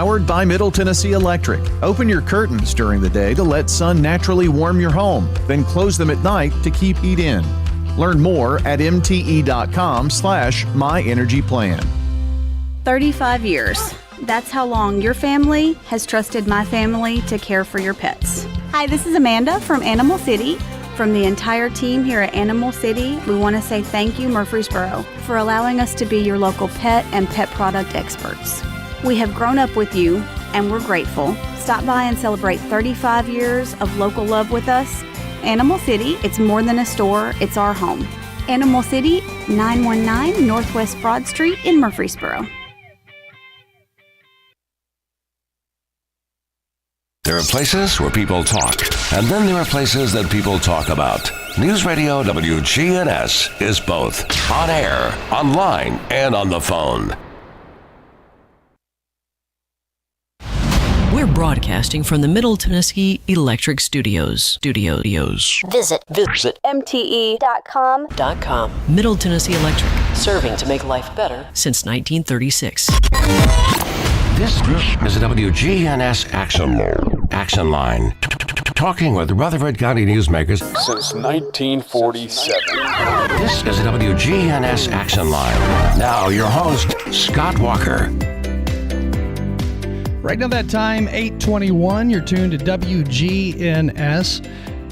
Powered by Middle Tennessee Electric. Open your curtains during the day to let sun naturally warm your home, then close them at night to keep heat in. Learn more at mte.com/myenergyplan. 35 years. That's how long your family has trusted my family to care for your pets. Hi, this is Amanda from Animal City. From the entire team here at Animal City, we want to say thank you, Murfreesboro, for allowing us to be your local pet and pet product experts. We have grown up with you, and we're grateful. Stop by and celebrate 35 years of local love with us. Animal City, it's more than a store, it's our home. Animal City, 919 Northwest Broad Street in Murfreesboro. There are places where people talk, and then there are places that people talk about. News Radio WGNS is both on air, online, and on the phone. We're broadcasting from the Middle Tennessee Electric Studios. Visit mte.com. Middle Tennessee Electric, serving to make life better since 1936. This is a WGNS Action Line. Talking with Rutherford County newsmakers since 1947. This is a WGNS Action Line. Now your host, Scott Walker. Right now that time, 8:21, you're tuned to WGNS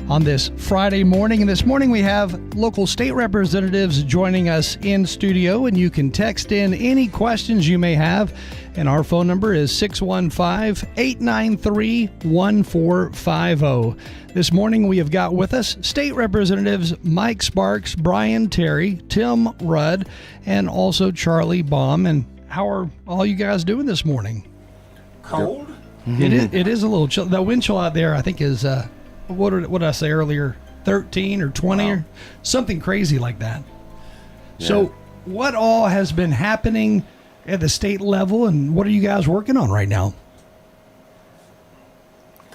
on this Friday morning. And this morning we have local state representatives joining us in studio, and you can text in any questions you may have. And our phone number is 615-893-1450. This morning we have got with us State Representatives Mike Sparks, Brian Terry, Tim Rudd, and also Charlie Baum. And how are all you guys doing this morning? Cold? It is a little chill. The wind chill out there, I think, is, what did I say earlier? 13 or 20 or something crazy like that. Yeah. So what all has been happening at the state level, and what are you guys working on right now?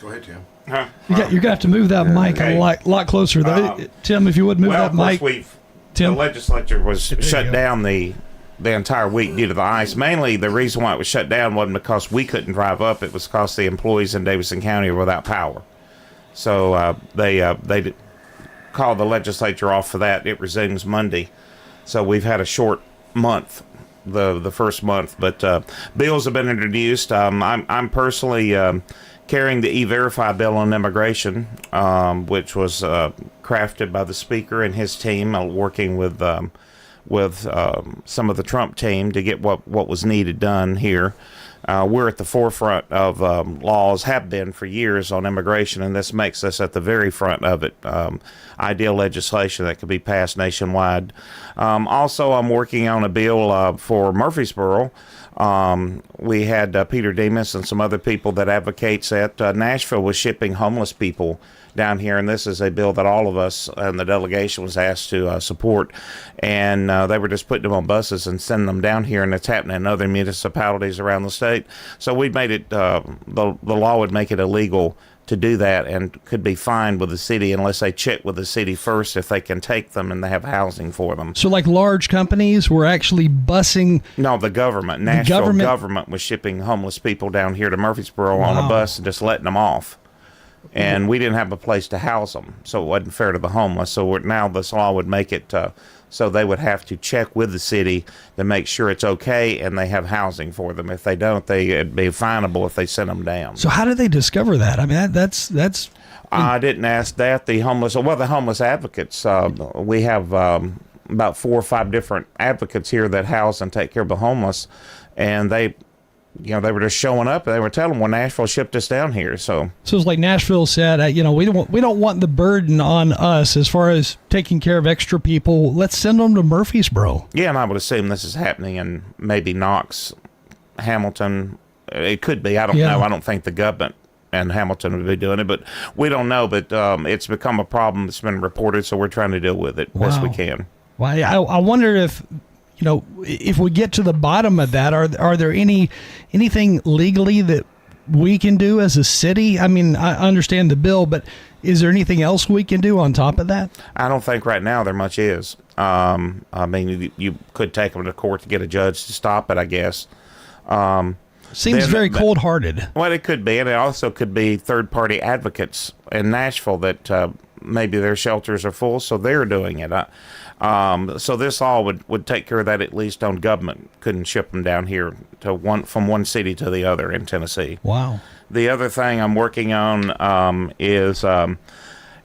Go ahead, Tim. You're going to have to move that mic a lot closer. Tim, if you would move that mic. The legislature was shut down the entire week due to the ice. Mainly, the reason why it was shut down wasn't because we couldn't drive up. It was because the employees in Davidson County were without power. So they called the legislature off for that. It resumes Monday. So we've had a short month, the first month. But bills have been introduced. I'm personally carrying the E-Verify bill on immigration, which was crafted by the Speaker and his team, working with some of the Trump team to get what was needed done here. We're at the forefront of laws, have been for years on immigration, and this makes us at the very front of it. Ideal legislation that could be passed nationwide. Also, I'm working on a bill for Murfreesboro. We had Peter Demas and some other people that advocates that Nashville was shipping homeless people down here, and this is a bill that all of us and the delegation was asked to support, and they were just putting them on buses and sending them down here, and it's happening in other municipalities around the state. So we made it, the law would make it illegal to do that and could be fined with the city unless they check with the city first if they can take them and they have housing for them. So like large companies were actually busing? No, the government. Nashville government was shipping homeless people down here to Murfreesboro on a bus and just letting them off. And we didn't have a place to house them, so it wasn't fair to the homeless. So now this law would make it so they would have to check with the city to make sure it's okay and they have housing for them. If they don't, it'd be finable if they sent them down. So how did they discover that? I mean, that's. I didn't ask that. The homeless advocates. We have about 4 or 5 different advocates here that house and take care of the homeless, and they were just showing up and they were telling them, well, Nashville shipped us down here. So it's like Nashville said, we don't want the burden on us as far as taking care of extra people. Let's send them to Murfreesboro. Yeah, and I would assume this is happening in maybe Knox, Hamilton. It could be. I don't know. I don't think the government and Hamilton would be doing it, but we don't know. But it's become a problem that's been reported, so we're trying to deal with it best we can. Well, I wonder if if we get to the bottom of that, are there anything legally that we can do as a city? I mean, I understand the bill, but is there anything else we can do on top of that? I don't think right now there much is. I mean, you could take them to court to get a judge to stop it, I guess. Seems very cold-hearted. Well, it could be, and it also could be third-party advocates in Nashville that maybe their shelters are full, so they're doing it. So this all would take care of that, at least on government. Couldn't ship them down here from one city to the other in Tennessee. Wow. The other thing I'm working on is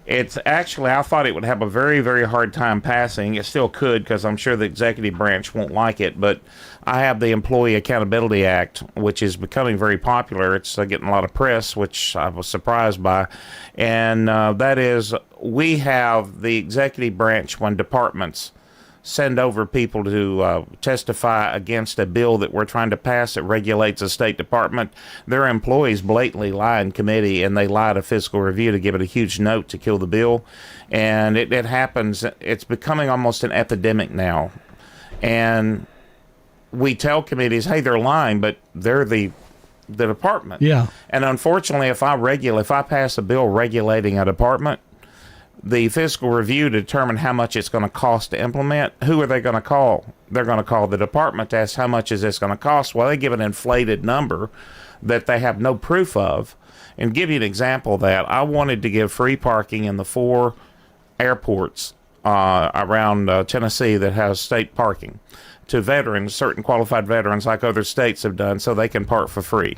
it's actually, I thought it would have a very, very hard time passing. It still could, because I'm sure the executive branch won't like it, but I have the Employee Accountability Act, which is becoming very popular. It's getting a lot of press, which I was surprised by. And that is, we have the executive branch when departments send over people to testify against a bill that we're trying to pass that regulates a state department. Their employees blatantly lie in committee, and they lie to fiscal review to give it a huge note to kill the bill. And it happens. It's becoming almost an epidemic now. And we tell committees, hey, they're lying, but they're the department. Yeah. And unfortunately, if I pass a bill regulating a department, the fiscal review to determine how much it's going to cost to implement, who are they going to call? They're going to call the department to ask how much is this going to cost. Well, they give an inflated number that they have no proof of. And give you an example of that, I wanted to give free parking in the 4 airports around Tennessee that has state parking to veterans, certain qualified veterans like other states have done, so they can park for free.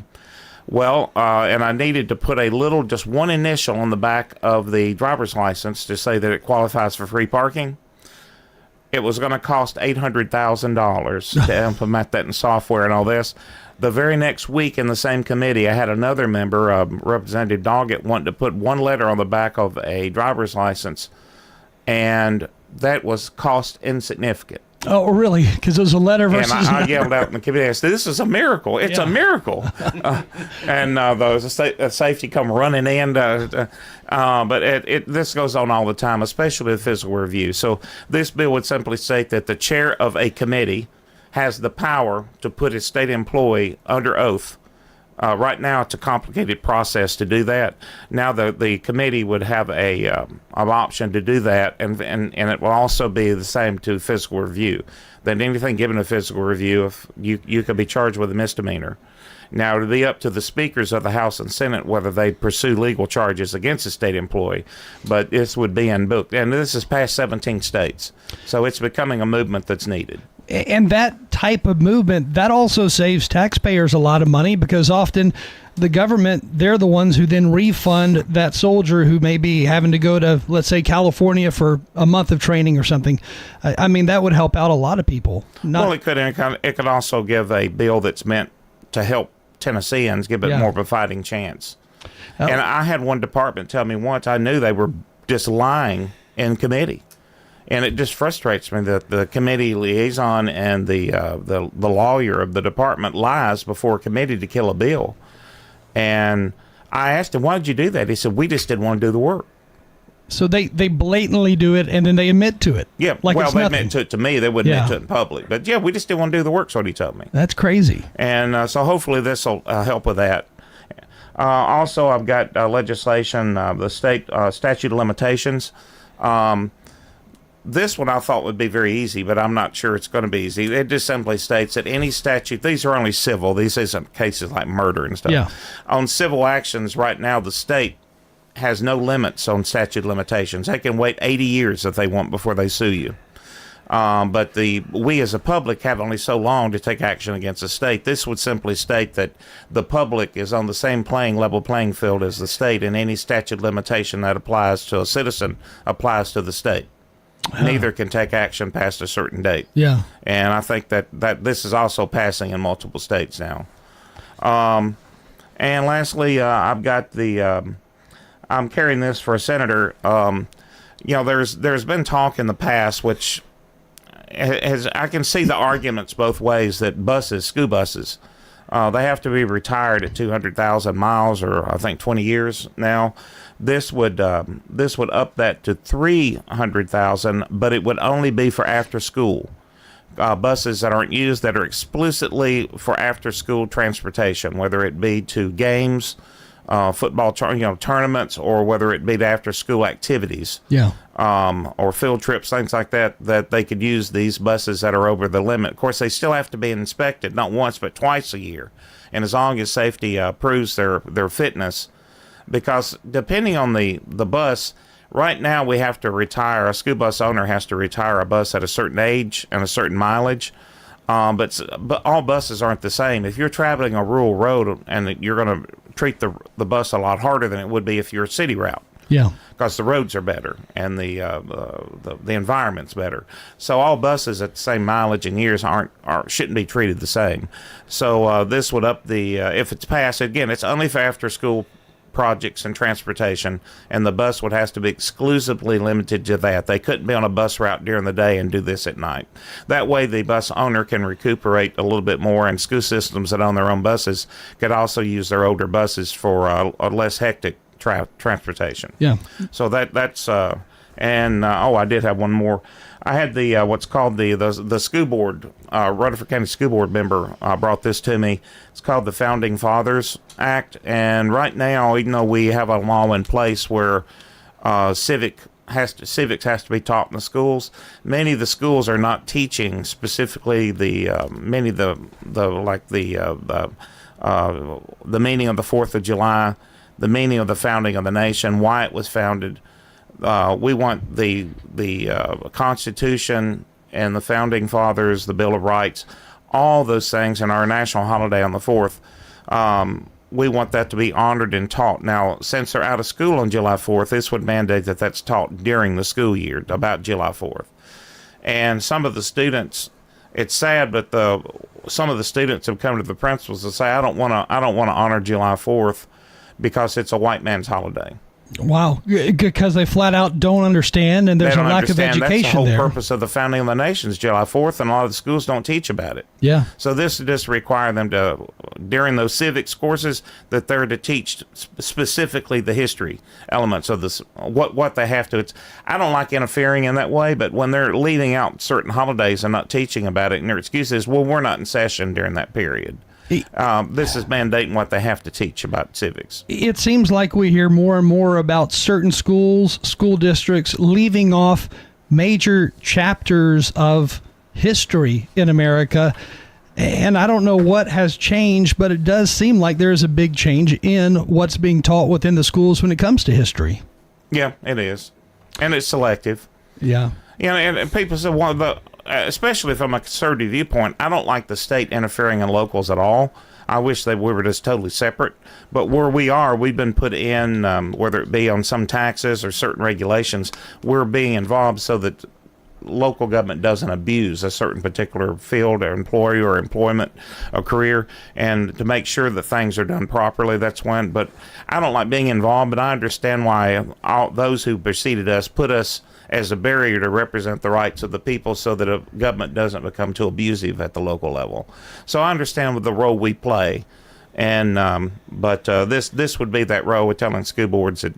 Well, and I needed to put just one initial on the back of the driver's license to say that it qualifies for free parking. It was going to cost $800,000 to implement that in software and all this. The very next week in the same committee, I had another member, Representative Doggett, wanting to put one letter on the back of a driver's license, and that was cost insignificant. Oh, really? Because it was a letter versus... And I yelled out in the committee, I said, this is a miracle. It's a miracle. And the safety come running in. But this goes on all the time, especially with fiscal review. So this bill would simply state that the chair of a committee has the power to put a state employee under oath. Right now, it's a complicated process to do that. Now, the committee would have an option to do that, and it will also be the same to fiscal review. That anything given a fiscal review, if you could be charged with a misdemeanor. Now, it would be up to the speakers of the House and Senate whether they pursue legal charges against a state employee, but this would be in book. And this is past 17 states, so it's becoming a movement that's needed. And that type of movement, that also saves taxpayers a lot of money, because often the government, they're the ones who then refund that soldier who may be having to go to, let's say, California for a month of training or something. I mean, that would help out a lot of people. Well, it could also give a bill that's meant to help Tennesseans, give it more of a fighting chance. Oh. And I had one department tell me once, I knew they were just lying in committee. And it just frustrates me that the committee liaison and the lawyer of the department lies before a committee to kill a bill. And I asked him, why did you do that? He said, we just didn't want to do the work. So they blatantly do it, and then they admit to it. Yeah, like well, they admit to it to me. They wouldn't admit to it in public. But, yeah, we just didn't want to do the work, so he told me. That's crazy. And so hopefully this will help with that. Also, I've got legislation, the state statute of limitations. This one I thought would be very easy, but I'm not sure it's going to be easy. It just simply states that any statute, these are only civil, these isn't cases like murder and stuff. Yeah. On civil actions right now, the state has no limits on statute of limitations. They can wait 80 years if they want before they sue you. But we as a public have only so long to take action against the state. This would simply state that the public is on the same level playing field as the state, and any statute of limitation that applies to a citizen applies to the state. Neither can take action past a certain date. Yeah. And I think that this is also passing in multiple states now. And lastly, I've got I'm carrying this for a senator. There's been talk in the past, which I can see the arguments both ways, that school buses, they have to be retired at 200,000 miles, or I think 20 years now. This would up that to 300,000, but it would only be for after school buses that aren't used, that are explicitly for after school transportation, whether it be to games, football tournaments, or whether it be to after school activities, or field trips, things like that they could use these buses that are over the limit. Of course, they still have to be inspected, not once but twice a year. and as long as safety proves their fitness. Because depending on the bus, right now we have to retire, a school bus owner has to retire a bus at a certain age and a certain mileage. But all buses aren't the same. If you're traveling a rural road, and you're going to treat the bus a lot harder than it would be if you're a city route. Yeah. Because the roads are better and the environment's better. So all buses at the same mileage and years shouldn't be treated the same. So this would up the if it's passed, again, it's only for after school projects and transportation, and the bus would have to be exclusively limited to that. They couldn't be on a bus route during the day and do this at night. That way the bus owner can recuperate a little bit more, and school systems that own their own buses could also use their older buses for a less hectic transportation. Yeah. So that's I did have one more. I had the what's called the school board, Rutherford County School Board member brought this to me. It's called the Founding Fathers Act, and right now, even though we have a law in place where civics has to be taught in the schools, many of the schools are not teaching specifically the meaning of the 4th of July, the meaning of the founding of the nation, why it was founded. We want the Constitution and the Founding Fathers, the Bill of Rights, all those things, and our national holiday on the 4th. We want that to be honored and taught. Now, since they're out of school on July 4th, this would mandate that that's taught during the school year, about July 4th. And some of the students, it's sad, but some of the students have come to the principals and say, I don't want to honor July 4th because it's a white man's holiday. Wow, because they flat out don't understand, and there's a lack of education there. That's the whole purpose of the founding of the nation is July 4th, and a lot of the schools don't teach about it. Yeah. So this just require them to, during those civics courses, that they're to teach specifically the history elements of this, what they have to. I don't like interfering in that way, but when they're leaving out certain holidays and not teaching about it, and their excuse is, well, we're not in session during that period. This is mandating what they have to teach about civics. It seems like we hear more and more about certain schools, school districts leaving off major chapters of history in America. And I don't know what has changed, but it does seem like there's a big change in what's being taught within the schools when it comes to history. Yeah, it is. And it's selective. Yeah. And people say, well, especially from a conservative viewpoint, I don't like the state interfering in locals at all. I wish we were just totally separate. But where we are, we've been put in, whether it be on some taxes or certain regulations, we're being involved so that local government doesn't abuse a certain particular field or employee or employment or career, and to make sure that things are done properly. That's when. But I don't like being involved, but I understand why all those who preceded us put us as a barrier to represent the rights of the people so that a government doesn't become too abusive at the local level. So I understand the role we play, and but this would be that role with telling school boards that,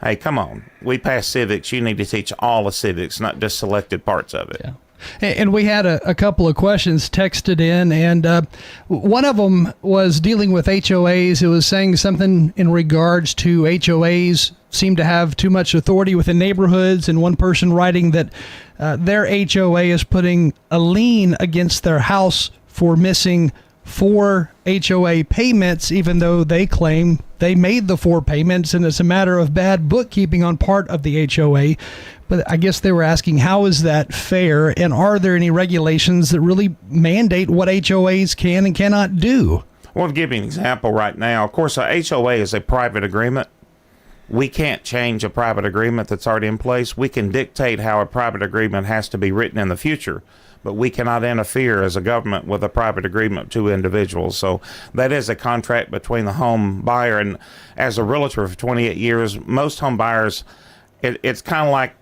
hey, come on, we passed civics, you need to teach all of civics, not just selected parts of it. Yeah. And we had a couple of questions texted in, and one of them was dealing with HOAs. It was saying something in regards to HOAs seem to have too much authority within neighborhoods, and one person writing that their HOA is putting a lien against their house for missing 4 HOA payments, even though they claim they made the 4 payments, and it's a matter of bad bookkeeping on part of the HOA. But I guess they were asking, how is that fair, and are there any regulations that really mandate what HOAs can and cannot do? Well, to give you an example right now, of course, a HOA is a private agreement. We can't change a private agreement that's already in place. We can dictate how a private agreement has to be written in the future, but we cannot interfere as a government with a private agreement to individuals. So that is a contract between the home buyer, and as a realtor for 28 years, most home buyers, it's kind of like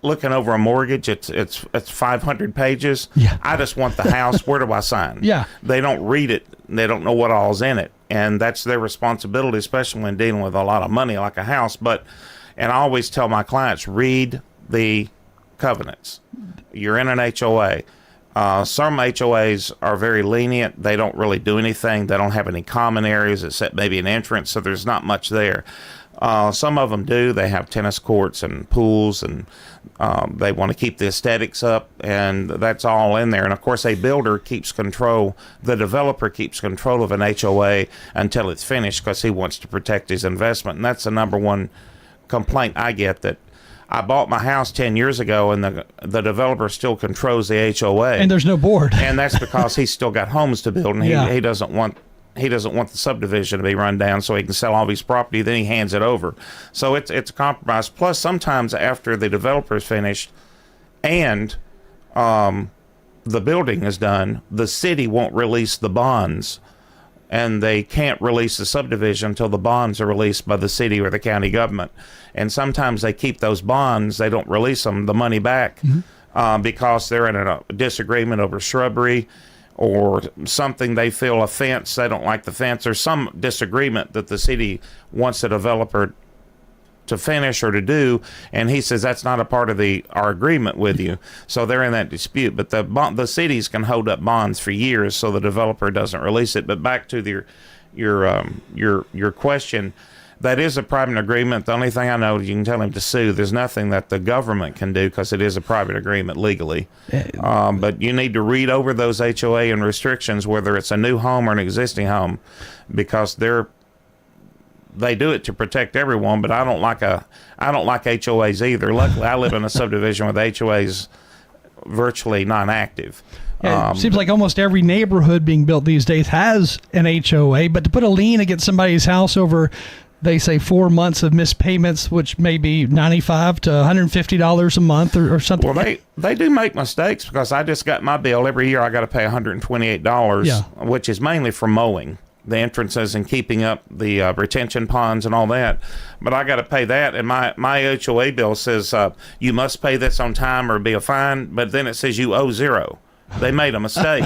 looking over a mortgage. It's 500 pages. Yeah. I just want the house. Where do I sign? Yeah. They don't read it. They don't know what all's in it. And that's their responsibility, especially when dealing with a lot of money like a house. And I always tell my clients, read the covenants. You're in an HOA. Some HOAs are very lenient. They don't really do anything. They don't have any common areas except maybe an entrance, so there's not much there. Some of them do. They have tennis courts and pools, and they want to keep the aesthetics up, and that's all in there. And of course, a builder keeps control, the developer keeps control of an HOA until it's finished, because he wants to protect his investment. And that's the number one complaint I get, that I bought my house 10 years ago, and the developer still controls the HOA. And there's no board. And that's because he's still got homes to build, and he doesn't want the subdivision to be run down so he can sell all his property. Then he hands it over. So it's a compromise. Plus, sometimes after the developer is finished and the building is done, the city won't release the bonds, and they can't release the subdivision until the bonds are released by the city or the county government. And sometimes they keep those bonds, they don't release them, the money back, because they're in a disagreement over shrubbery or something. They feel a fence, they don't like the fence, or some disagreement that the city wants the developer to finish or to do, and he says that's not a part of our agreement with you. So they're in that dispute. But the cities can hold up bonds for years, so the developer doesn't release it. But back to your question, that is a private agreement. The only thing I know is you can tell him to sue. There's nothing that the government can do, because it is a private agreement legally. But you need to read over those HOA and restrictions, whether it's a new home or an existing home, because they do it to protect everyone. But I don't like HOAs either. Luckily, I live in a subdivision where the HOA's virtually non-active. Yeah, it seems like almost every neighborhood being built these days has an HOA, but to put a lien against somebody's house over, they say, 4 months of missed payments, which may be $95 to $150 a month or something. Well, they do make mistakes, because I just got my bill. Every year I got to pay $128, which is mainly for mowing the entrances and keeping up the retention ponds and all that. But I got to pay that, and my HOA bill says you must pay this on time or it'll be a fine, but then it says you owe $0. They made a mistake.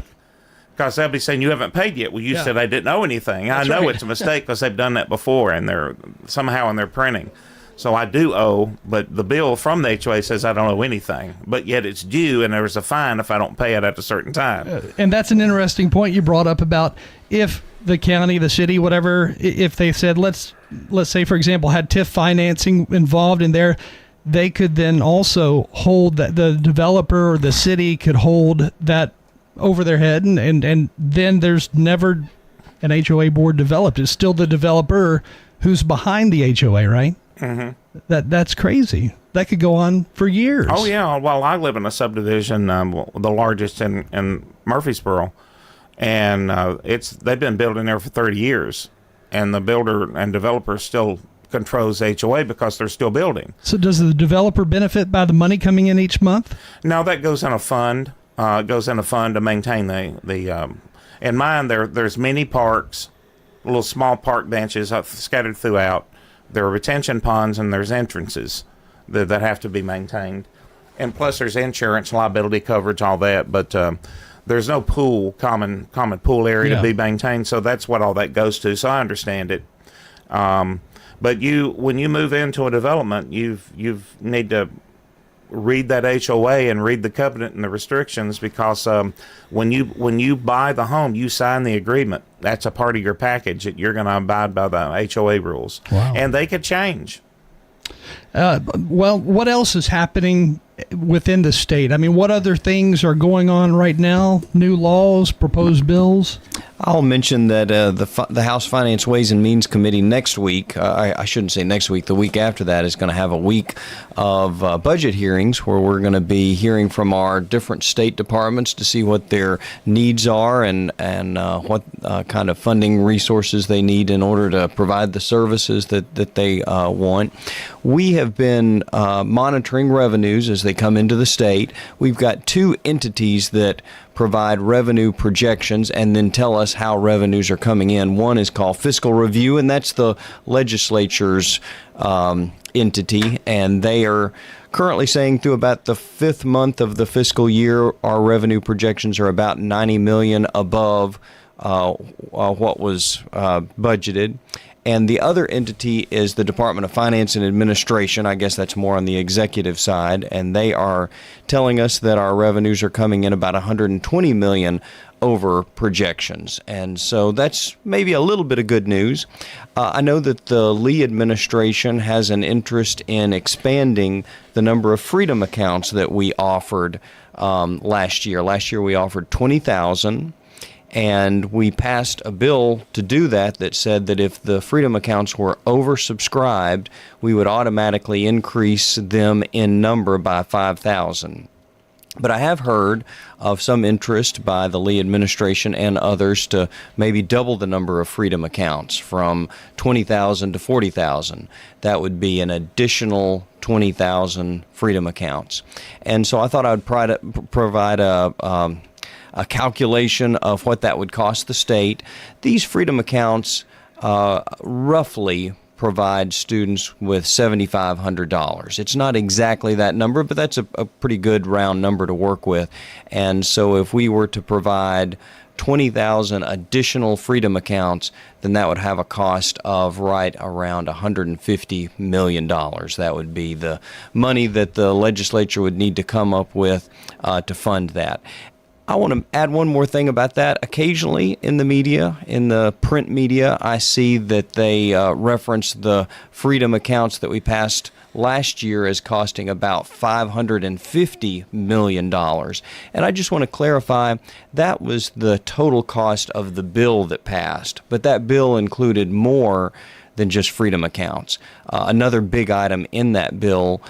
Because they'll be saying you haven't paid yet. Well, you said I didn't owe anything. That's I know right. It's a mistake, because they've done that before, and they're somehow in their printing. So I do owe, but the bill from the HOA says I don't owe anything. But yet it's due, and there's a fine if I don't pay it at a certain time. And that's an interesting point you brought up about if the county, the city, whatever, if they said, let's say, for example, had TIF financing involved in there, they could then also hold that, the developer or the city could hold that over their head, and then there's never an HOA board developed. It's still the developer who's behind the HOA, right? Mm-hmm. That's crazy. That could go on for years. Oh, yeah. Well, I live in a subdivision, the largest in Murfreesboro, and they've been building there for 30 years, and the builder and developer still controls HOA because they're still building. So does the developer benefit by the money coming in each month? No, that goes in a fund. It goes in a fund to maintain the in mine, there's many parks, little small park benches scattered throughout. There are retention ponds, and there's entrances that have to be maintained. And plus there's insurance, liability coverage, all that. But there's no pool, common pool area to be maintained. So that's what all that goes to. So I understand it. But when you move into a development, you need to read that HOA and read the covenant and the restrictions, because when you buy the home, you sign the agreement. That's a part of your package that you're going to abide by the HOA rules. Wow. And they could change. Well, what else is happening within the state? I mean, what other things are going on right now? New laws, proposed bills? I'll mention that the House Finance Ways and Means Committee next week, I shouldn't say next week, the week after that, is going to have a week of budget hearings where we're going to be hearing from our different state departments to see what their needs are and what kind of funding resources they need in order to provide the services that they want. We have been monitoring revenues as they come into the state. We've got two entities that provide revenue projections and then tell us how revenues are coming in. One is called Fiscal Review, and that's the legislature's entity, and they are currently saying through about the fifth month of the fiscal year, our revenue projections are about $90 million above what was budgeted. And the other entity is the Department of Finance and Administration. I guess that's more on the executive side. And they are telling us that our revenues are coming in about $120 million over projections. And so that's maybe a little bit of good news. I know that the Lee administration has an interest in expanding the number of Freedom accounts that we offered last year. Last year we offered 20,000. And we passed a bill to do that said that if the Freedom accounts were oversubscribed, we would automatically increase them in number by 5,000. But I have heard of some interest by the Lee administration and others to maybe double the number of Freedom accounts from 20,000 to 40,000. That would be an additional 20,000 Freedom accounts. And so I thought I would provide a calculation of what that would cost the state. These Freedom accounts roughly provide students with $7,500. It's not exactly that number, but that's a pretty good round number to work with. And so if we were to provide 20,000 additional Freedom accounts, then that would have a cost of right around $150 million. That would be the money that the legislature would need to come up with to fund that. I want to add one more thing about that. Occasionally in the media, in the print media, I see that they reference the Freedom accounts that we passed last year as costing about $550 million. And I just want to clarify, that was the total cost of the bill that passed. But that bill included more than just Freedom accounts. Another big item in that bill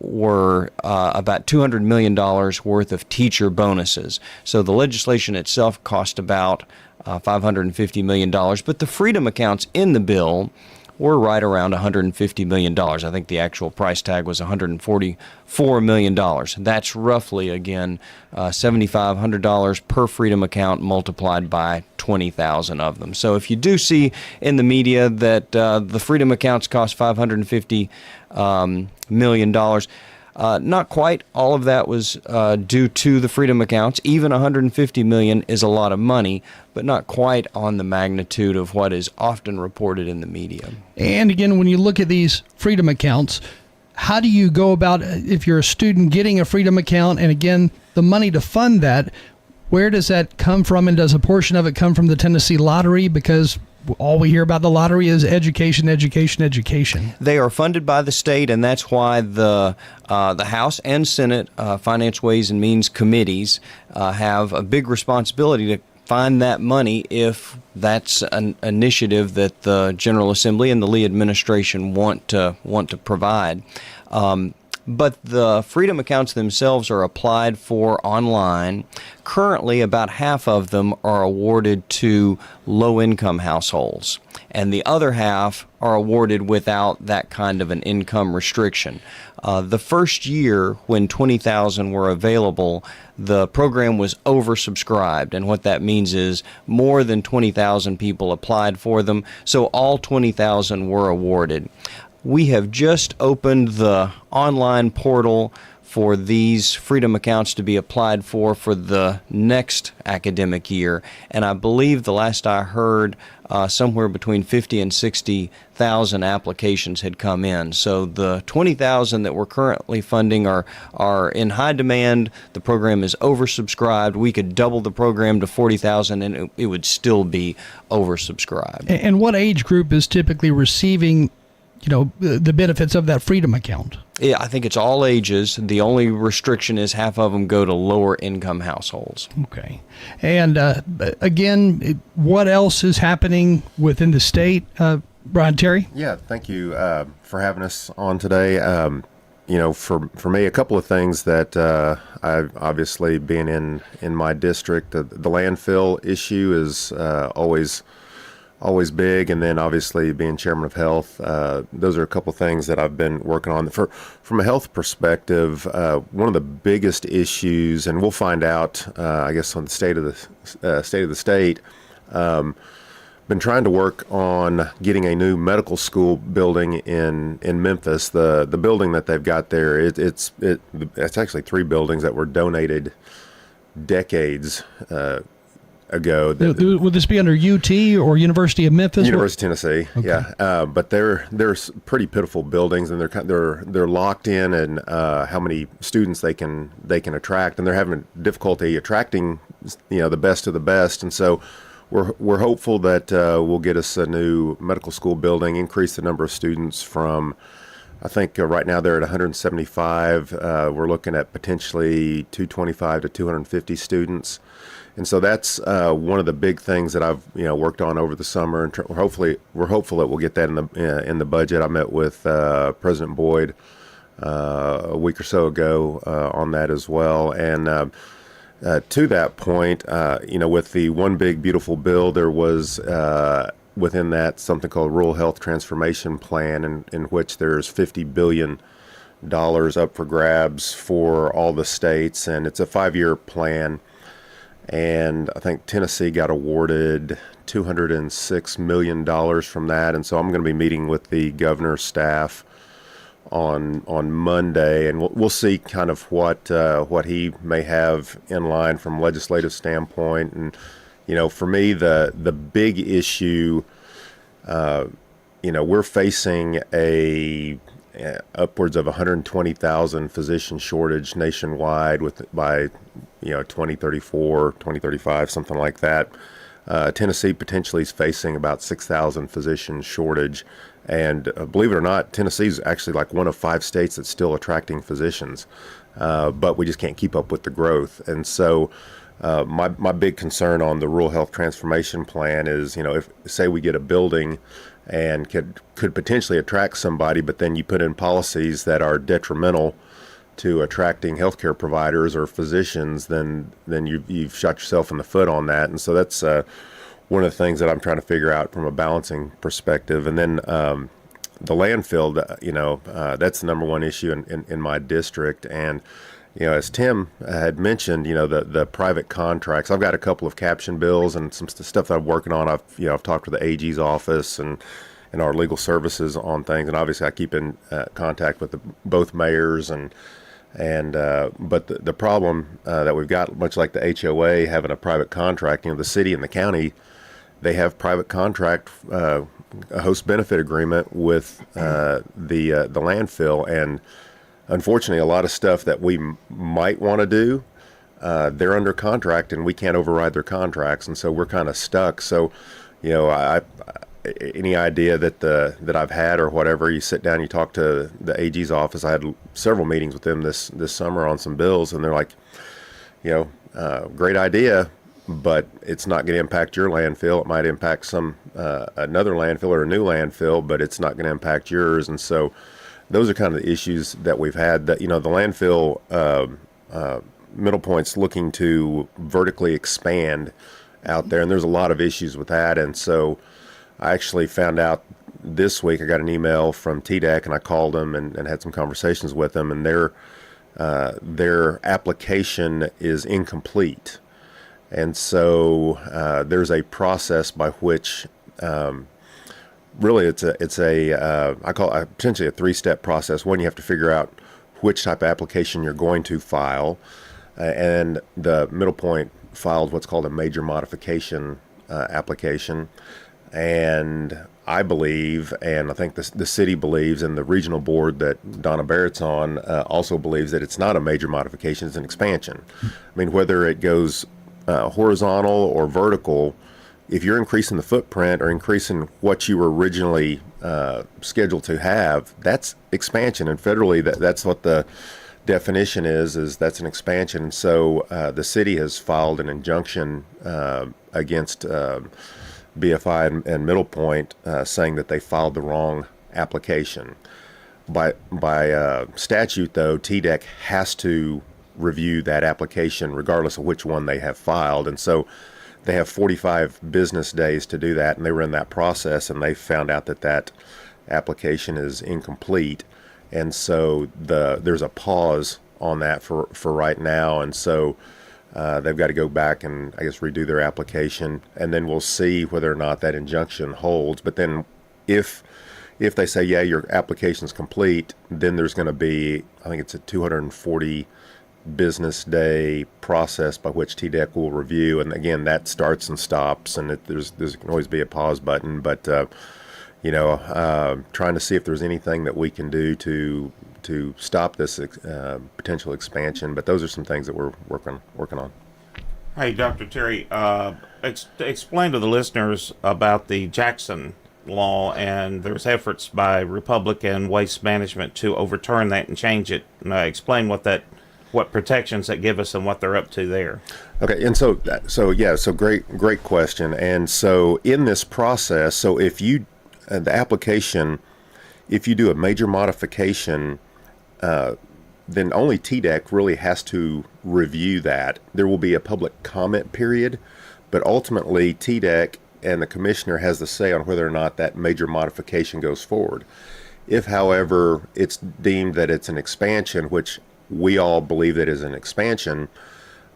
were about $200 million worth of teacher bonuses. So the legislation itself cost about $550 million, but the Freedom accounts in the bill were right around $150 million. I think the actual price tag was $144 million. That's roughly, again, $7,500 per Freedom account multiplied by 20,000 of them. So if you do see in the media that the Freedom accounts cost $550 million, not quite all of that was due to the Freedom accounts. Even $150 million is a lot of money, but not quite on the magnitude of what is often reported in the media. And again, when you look at these Freedom accounts, how do you go about, if you're a student getting a Freedom account, and again, the money to fund that, where does that come from, and does a portion of it come from the Tennessee Lottery? Because all we hear about the lottery is education, education, education. They are funded by the state, and that's why the House and Senate Finance, Ways and Means committees have a big responsibility to find that money if that's an initiative that the General Assembly and the Lee administration want to provide. But the Freedom accounts themselves are applied for online. Currently, about half of them are awarded to low-income households, and the other half are awarded without that kind of an income restriction. The first year, when 20,000 were available, the program was oversubscribed, and what that means is more than 20,000 people applied for them, so all 20,000 were awarded. We have just opened the online portal for these Freedom accounts to be applied for the next academic year, and I believe the last I heard, somewhere between 50 and 60,000 applications had come in. So the 20,000 that we're currently funding are in high demand. The program is oversubscribed. We could double the program to 40,000, and it would still be oversubscribed. And what age group is typically receiving the benefits of that Freedom account? Yeah, I think it's all ages. The only restriction is half of them go to lower income households. Okay. And again, what else is happening within the state? Brian Terry? Yeah, thank you for having us on today. For me, a couple of things that I've obviously being in my district, the landfill issue is always big, and then obviously being chairman of health, those are a couple things that I've been working on. From a health perspective, one of the biggest issues, and we'll find out, I guess, on the state of the state. Been trying to work on getting a new medical school building in Memphis. The building that they've got there, it's actually 3 buildings that were donated decades ago. Would this be under UT or University of Memphis? University of Tennessee, okay. Yeah. But they're pretty pitiful buildings, and they're locked in, and how many students they can attract, and they're having difficulty attracting the best of the best, and so we're hopeful that we'll get us a new medical school building, increase the number of students from, I think right now they're at 175. We're looking at potentially 225 to 250 students. And so that's one of the big things that I've worked on over the summer, and we're hopeful that we'll get that in the budget. I met with President Boyd a week or so ago on that as well, and to that point, with the One Big Beautiful Bill, there was within that something called Rural Health Transformation Plan, in which there's $50 billion up for grabs for all the states, and it's a 5-year plan. And I think Tennessee got awarded $206 million from that. And so I'm going to be meeting with the governor's staff on Monday, and we'll see kind of what he may have in line from legislative standpoint. And for me, the big issue, we're facing a upwards of 120,000 physician shortage nationwide by 2034, 2035, something like that. Tennessee potentially is facing about 6,000 physician shortage. And believe it or not, Tennessee is actually like one of 5 states that's still attracting physicians. But we just can't keep up with the growth. And so my big concern on the Rural Health Transformation Plan is, if say we get a building and could potentially attract somebody, but then you put in policies that are detrimental to attracting healthcare providers or physicians, then you've shot yourself in the foot on that. And so that's one of the things that I'm trying to figure out from a balancing perspective. And then the landfill, that's the number one issue in my district. And as Tim had mentioned, the private contracts. I've got a couple of caption bills and some stuff that I'm working on. I've talked to the AG's office and our legal services on things, and obviously I keep in contact with both mayors but the problem that we've got, much like the HOA having a private contract, the city and the county, they have private contract, a host benefit agreement with the landfill, and unfortunately, a lot of stuff that we might want to do, they're under contract, and we can't override their contracts, and so we're kind of stuck. So, any idea that I've had or whatever, you sit down, you talk to the AG's office. I had several meetings with them this summer on some bills, and they're like, great idea, but it's not going to impact your landfill. It might impact some another landfill or a new landfill, but it's not going to impact yours, and so. Those are kind of the issues that we've had. That the landfill, Middle Point's looking to vertically expand out there, and there's a lot of issues with that. And so, I actually found out this week. I got an email from TDEC, and I called them and had some conversations with them, and their application is incomplete, and so there's a process by which. Really, it's I call it potentially a 3-step process. One, you have to figure out which type of application you're going to file, and the Middle Point filed what's called a major modification application. And I believe, and I think the city believes, and the regional board that Donna Barrett's on also believes that it's not a major modification; it's an expansion. I mean, whether it goes horizontal or vertical. If you're increasing the footprint or increasing what you were originally scheduled to have, that's expansion. And federally, that's what the definition is that's an expansion. And so the city has filed an injunction against BFI and Middle Point saying that they filed the wrong application. By statute, though, TDEC has to review that application regardless of which one they have filed. And so they have 45 business days to do that, and they were in that process, and they found out that application is incomplete, and so there's a pause on that for right now, and so they've got to go back and I guess redo their application, and then we'll see whether or not that injunction holds. But then if they say, yeah, your application's complete, then there's going to be, I think it's a 240 business day process by which TDEC will review, and again, that starts and stops, and there can always be a pause button, but trying to see if there's anything that we can do to stop this potential expansion. But those are some things that we're working on. Hey, Dr. Terry, explain to the listeners about the Jackson law, and there's efforts by Republican Waste Management to overturn that and change it. Explain what protections that give us and what they're up to there. Okay, and so great question. And so in this process, so if you the application, if you do a major modification, then only TDEC really has to review that. There will be a public comment period, but ultimately TDEC and the commissioner has the say on whether or not that major modification goes forward. If, however, it's deemed that it's an expansion, which we all believe that is an expansion,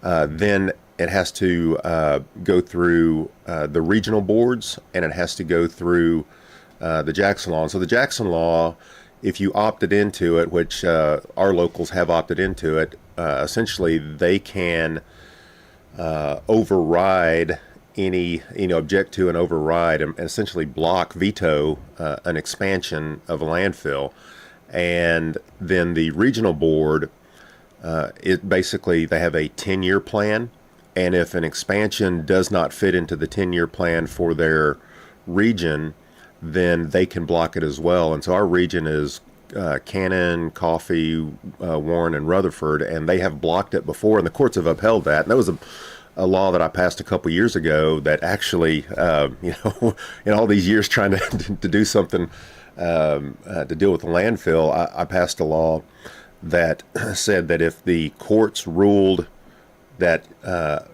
then it has to go through the regional boards, and it has to go through the Jackson law. And so the Jackson law, if you opted into it, which our locals have opted into it, essentially they can override object to and override and essentially veto an expansion of a landfill. And then the regional board, they have a 10-year plan, and if an expansion does not fit into the 10-year plan for their region, then they can block it as well. And so our region is Cannon, Coffee, Warren, and Rutherford, and they have blocked it before, and the courts have upheld that. And that was a law that I passed a couple years ago that actually, in all these years trying to do something to deal with the landfill, I passed a law that said that if the courts ruled that,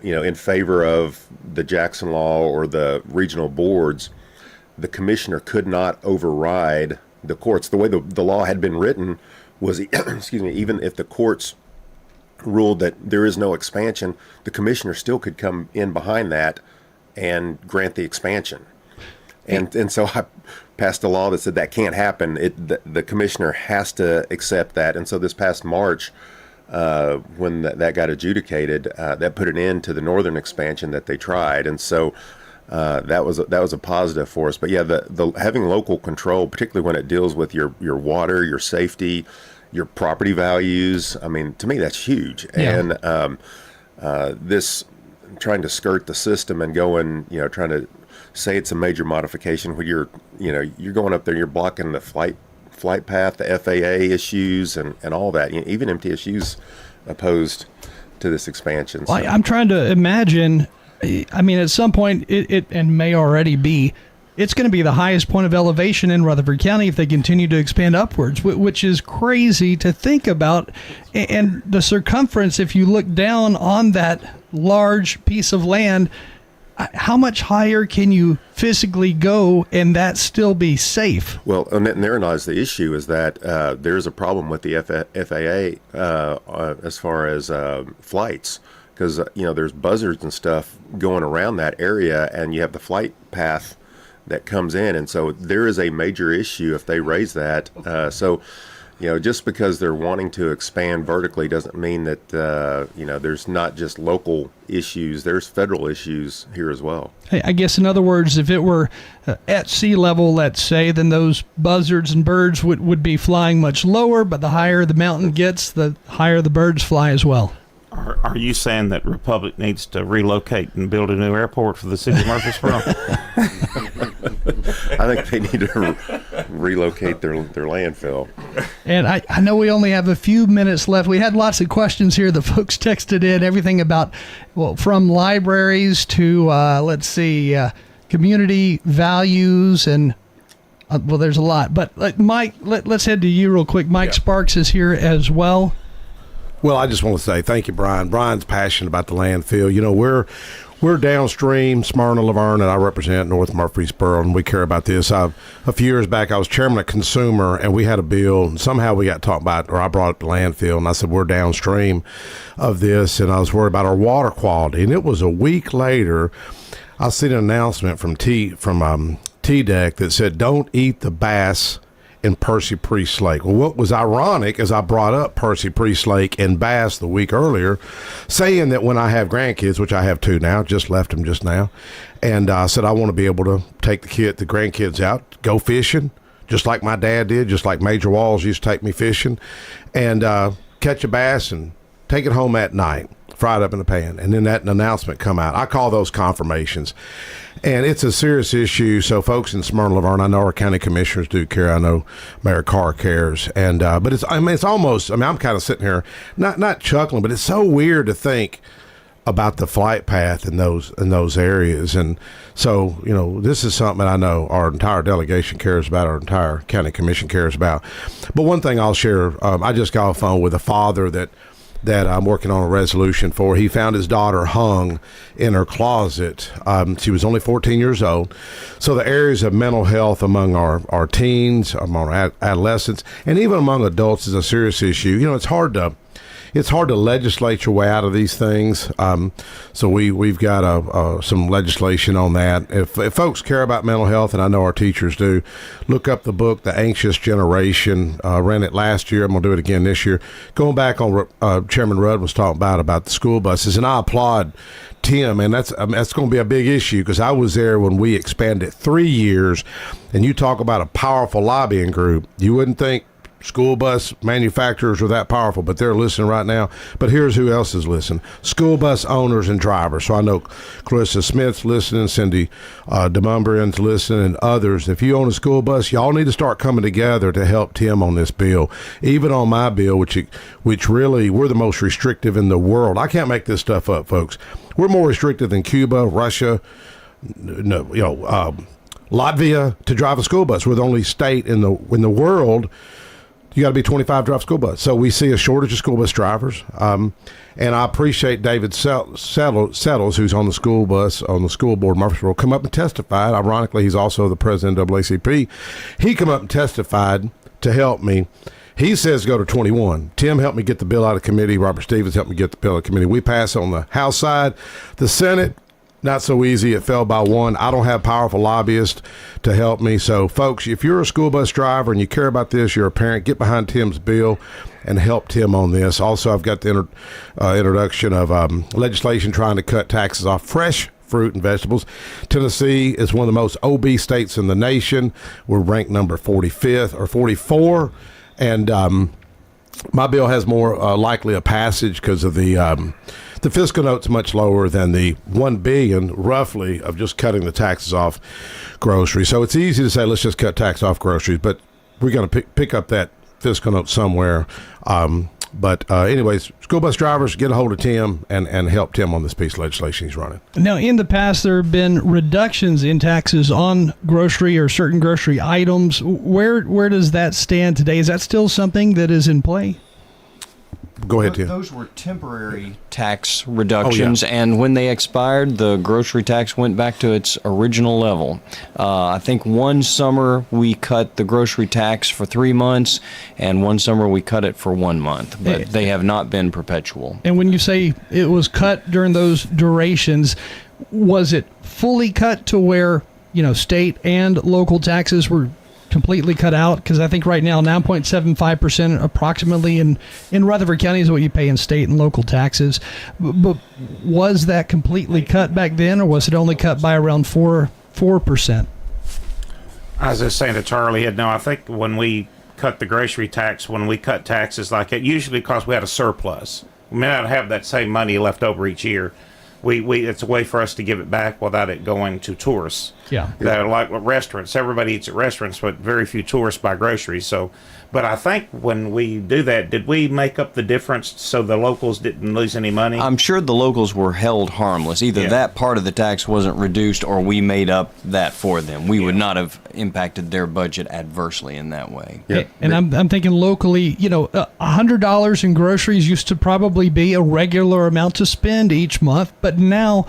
in favor of the Jackson law or the regional boards, the commissioner could not override the courts. The way the law had been written was, even if the courts ruled that there is no expansion, the commissioner still could come in behind that and grant the expansion. And so I passed a law that said that can't happen. The commissioner has to accept that. And so this past March, when that got adjudicated, that put an end to the northern expansion that they tried. And so that was a positive for us. But yeah, the having local control, particularly when it deals with your water, your safety, your property values, I mean, to me that's huge. Yeah. And this trying to skirt the system and going, trying to say it's a major modification when you're going up there, you're blocking the flight path, the FAA issues, and all that. Even MTSU's opposed to this expansion. So. I'm trying to imagine. I mean, at some point, it and may already be, it's going to be the highest point of elevation in Rutherford County if they continue to expand upwards, which is crazy to think about. And the circumference, if you look down on that large piece of land, how much higher can you physically go and that still be safe? Well, and therein lies the issue is that there is a problem with the FAA as far as flights. Because, there's buzzards and stuff going around that area, and you have the flight path that comes in. And so there is a major issue if they raise that. So, just because they're wanting to expand vertically doesn't mean that, there's not just local issues. There's federal issues here as well. Hey, I guess, in other words, if it were at sea level, let's say, then those buzzards and birds would be flying much lower. But the higher the mountain gets, the higher the birds fly as well. Are you saying that Republic needs to relocate and build a new airport for the city of Murfreesboro? I think they need to relocate their landfill. And I know we only have a few minutes left. We had lots of questions here. The folks texted in everything about, from libraries to, community values and, there's a lot. But Mike, let's head to you real quick. Mike Sparks is here as well. Well, I just want to say thank you, Brian. Brian's passionate about the landfill. We're downstream, Smyrna, Laverne, and I represent North Murfreesboro, and we care about this. A few years back, I was chairman of Consumer, and we had a bill, and somehow we got talked about, or I brought up the landfill, and I said, we're downstream of this, and I was worried about our water quality. And it was a week later, I seen an announcement from TDEC that said, don't eat the bass in Percy Priest Lake. Well, what was ironic is I brought up Percy Priest Lake and Bass the week earlier, saying that when I have grandkids, which I have 2 now, just left them just now, and I said I want to be able to take the grandkids out, go fishing, just like my dad did, just like Major Walls used to take me fishing, and catch a bass and take it home at night, fried up in the pan, and then that announcement come out. I call those confirmations, and it's a serious issue. So folks in Smyrna, Laverne, I know our county commissioners do care. I know Mayor Carr cares, and but it's almost. I'm kind of sitting here, not chuckling, but it's so weird to think about the flight path in those areas. And so, this is something I know our entire delegation cares about, our entire county commission cares about. But one thing I'll share, I just got off the phone with a father that I'm working on a resolution for. He found his daughter hung in her closet. She was only 14 years old. So the areas of mental health among our teens, among our adolescents, and even among adults is a serious issue. It's hard to legislate your way out of these things. So we've got some legislation on that. If folks care about mental health, and I know our teachers do, look up the book, The Anxious Generation. Ran it last year. I'm going to do it again this year. Going back on Chairman Rudd was talking about the school buses, and I applaud Tim, and that's going to be a big issue because I was there when we expanded 3 years, and you talk about a powerful lobbying group. You wouldn't think school bus manufacturers are that powerful, but they're listening right now. But here's who else is listening: school bus owners and drivers. So I know Clarissa Smith's listening, Cindy DeMumbrian's listening, and others. If you own a school bus, y'all need to start coming together to help Tim on this bill. Even on my bill, which really we're the most restrictive in the world. I can't make this stuff up, folks. We're more restrictive than Cuba, Russia, Latvia to drive a school bus. We're the only state in the world. You got to be 25 to drive a school bus. So we see a shortage of school bus drivers. And I appreciate David Settles, who's on the school bus, on the school board, Murfreesboro, come up and testified. Ironically, he's also the president of NAACP. He come up and testified to help me. He says go to 21. Tim helped me get the bill out of committee. Robert Stevens helped me get the bill out of committee. We passed on the House side. The Senate, not so easy. It fell by 1. I don't have powerful lobbyists to help me. So, folks, if you're a school bus driver and you care about this, you're a parent, get behind Tim's bill and help Tim on this. Also, I've got the introduction of legislation trying to cut taxes off fresh fruit and vegetables. Tennessee is one of the most obese states in the nation. We're ranked number 45th or 44. And my bill has more likely a passage because of the fiscal note's much lower than the $1 billion, roughly, of just cutting the taxes off groceries. So it's easy to say, let's just cut tax off groceries, but we're going to pick up that fiscal note somewhere. But anyways, school bus drivers, get a hold of Tim and help Tim on this piece of legislation he's running. Now, in the past, there have been reductions in taxes on grocery or certain grocery items. Where does that stand today? Is that still something that is in play? Go ahead, Tim. Those were temporary tax reductions, and when they expired, the grocery tax went back to its original level. I think one summer we cut the grocery tax for 3 months, and one summer we cut it for 1 month, but they have not been perpetual. And when you say it was cut during those durations, was it fully cut to where, state and local taxes were completely cut out? Because I think right now 9.75% approximately in Rutherford County is what you pay in state and local taxes. But was that completely cut back then, or was it only cut by around 4%? I was just saying to Charlie, no, I think when we cut the grocery tax, when we cut taxes like that, usually because we had a surplus. We may not have that same money left over each year. It's a way for us to give it back without it going to tourists. Yeah. That are like restaurants. Everybody eats at restaurants, but very few tourists buy groceries. So, but I think when we do that, did we make up the difference so the locals didn't lose any money? I'm sure the locals were held harmless. Either that part of the tax wasn't reduced or we made up that for them. We would not have impacted their budget adversely in that way. Yeah. And I'm thinking locally, $100 in groceries used to probably be a regular amount to spend each month. But now,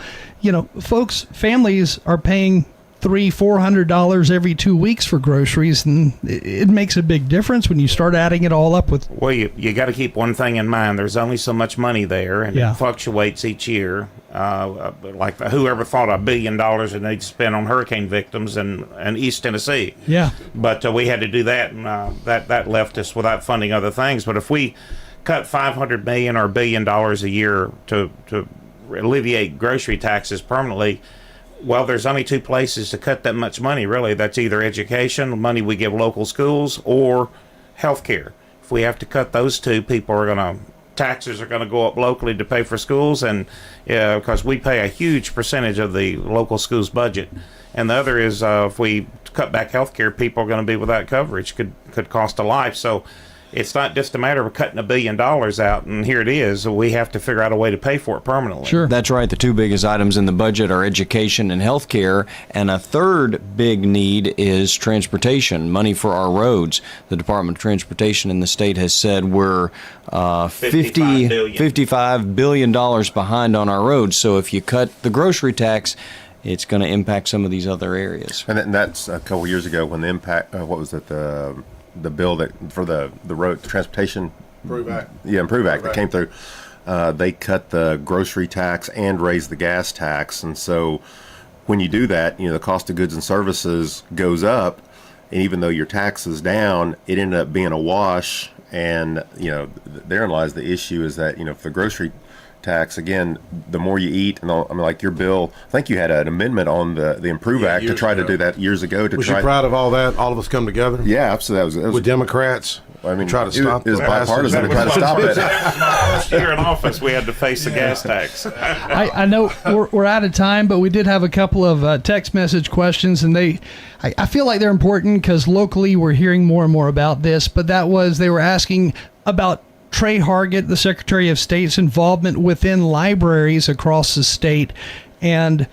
families are paying $300-400 every 2 weeks for groceries, and it makes a big difference when you start adding it all up with. Well, you got to keep one thing in mind. There's only so much money there, and it fluctuates each year. Like whoever thought $1 billion that they'd spend on hurricane victims in East Tennessee. Yeah. But we had to do that, and that left us without funding other things. But if we cut $500 million or $1 billion a year to alleviate grocery taxes permanently, well, there's only two places to cut that much money, really. That's either education, money we give local schools, or health care. If we have to cut those two, taxes are going to go up locally to pay for schools, and because we pay a huge percentage of the local schools budget. And the other is if we cut back health care, people are going to be without coverage, could cost a life. So it's not just a matter of cutting $1 billion out, and here it is. We have to figure out a way to pay for it permanently. Sure. That's right. The two biggest items in the budget are education and health care, and a third big need is transportation, money for our roads. The Department of Transportation in the state has said we're $55 billion behind on our roads. So if you cut the grocery tax, it's going to impact some of these other areas. And that's a couple years ago when the impact, what was it, the bill that for the road transportation Improve Act. Yeah, Improve Act that came through. They cut the grocery tax and raised the gas tax, and so when you do that, the cost of goods and services goes up, and even though your tax is down, it ended up being a wash. And therein lies the issue is that if the grocery tax, again, the more you eat, and like your bill, I think you had an amendment on the Improve Act to try to do that years ago. Was you proud of all that? All of us come together? Yeah, absolutely. With Democrats? Try to stop it. It was bipartisan to try to stop it. Last year in office, we had to face the gas tax. I know we're out of time, but we did have a couple of text message questions, and I feel like they're important because locally we're hearing more and more about this, but they were asking about Trey Hargett, the Secretary of State's involvement within libraries across the state, and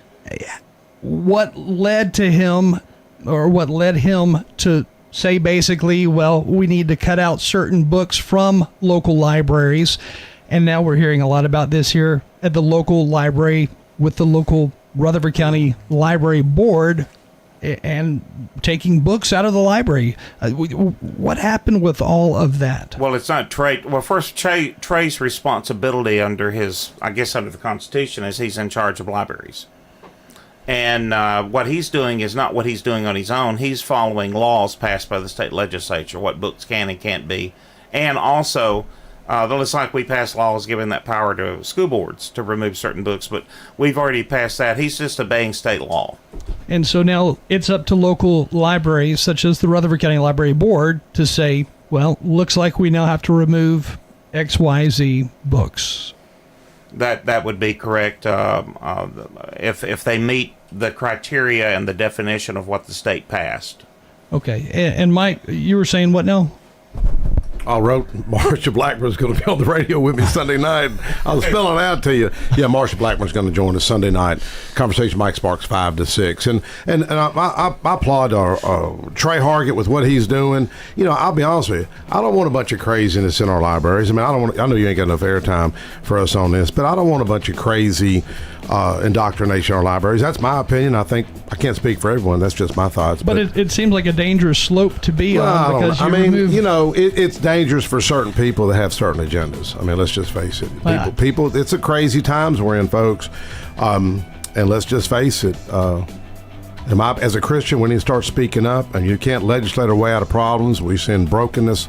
what led him to say basically, well, we need to cut out certain books from local libraries. And now we're hearing a lot about this here at the local library with the local Rutherford County Library Board and taking books out of the library. What happened with all of that? Well, it's not Trey. Well, first, Trey's responsibility under the Constitution is he's in charge of libraries. And what he's doing is not what he's doing on his own. He's following laws passed by the state legislature, what books can and can't be. And also, it's like we pass laws giving that power to school boards to remove certain books, but we've already passed that. He's just obeying state law. And so now it's up to local libraries, such as the Rutherford County Library Board, to say, well, looks like we now have to remove XYZ books. That would be correct if they meet the criteria and the definition of what the state passed. Okay. And Mike, you were saying what now? I wrote Marsha Blackburn's going to be on the radio with me Sunday night. I was spelling it out to you. Yeah, Marsha Blackburn's going to join us Sunday night. Conversation Mike Sparks 5 to 6. And I applaud Trey Hargett with what he's doing. I'll be honest with you. I don't want a bunch of craziness in our libraries. I know you ain't got enough airtime for us on this, but I don't want a bunch of crazy indoctrination in our libraries. That's my opinion. I think I can't speak for everyone. That's just my thoughts. But it seems like a dangerous slope to be on because it's dangerous for certain people that have certain agendas. Let's just face it. People, it's a crazy times we're in, folks. And let's just face it. As a Christian, we need to start speaking up, and you can't legislate our way out of problems. We've seen brokenness.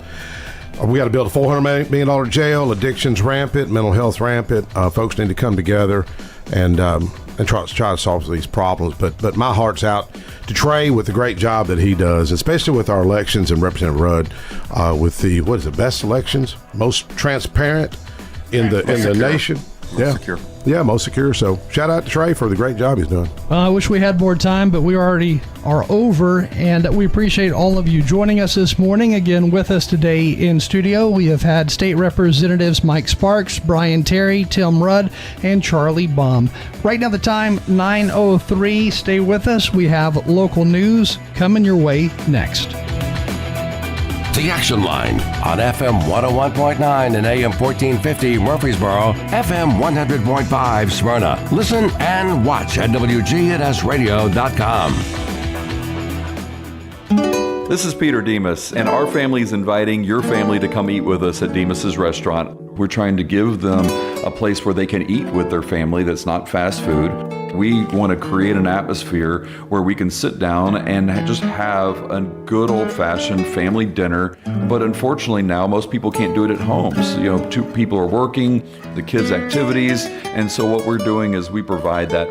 We got to build a $400 million jail. Addiction's rampant. Mental health rampant. Folks need to come together and try to solve these problems. But my heart's out to Trey with the great job that he does, especially with our elections and Representative Rudd with the best elections, most transparent in the nation. Most secure. Yeah, most secure. So shout out to Trey for the great job he's doing. Well, I wish we had more time, but we already are over, and we appreciate all of you joining us this morning. Again, with us today in studio, we have had State Representatives Mike Sparks, Brian Terry, Tim Rudd, and Charlie Baum. Right now the time, 9:03. Stay with us. We have local news coming your way next. The Action Line on FM 101.9 and AM 1450 Murfreesboro, FM 100.5 Smyrna. Listen and watch at wgnsradio.com. This is Peter Demas, and our family is inviting your family to come eat with us at Demas's restaurant. We're trying to give them a place where they can eat with their family that's not fast food. We want to create an atmosphere where we can sit down and just have a good old-fashioned family dinner. But unfortunately now, most people can't do it at home. So, two people are working, the kids' activities, and so what we're doing is we provide that